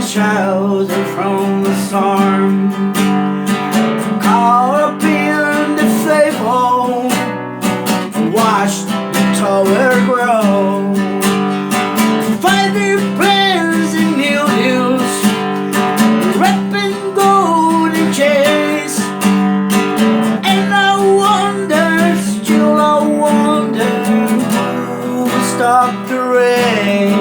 shelter from the storm. Caught up in the fable, watched the tower grow. Fighting plans and mildews, wrapping golden chase. And I wonder, still I wonder, who will stop the rain.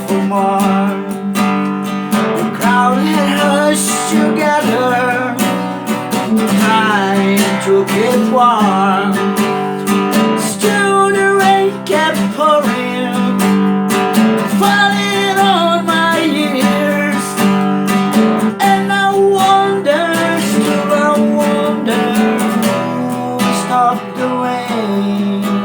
For more, the crowd had hushed together, trying to keep warm. Still the rain kept pouring, falling on my ears. And I wonder, still I wonder, who stopped the rain.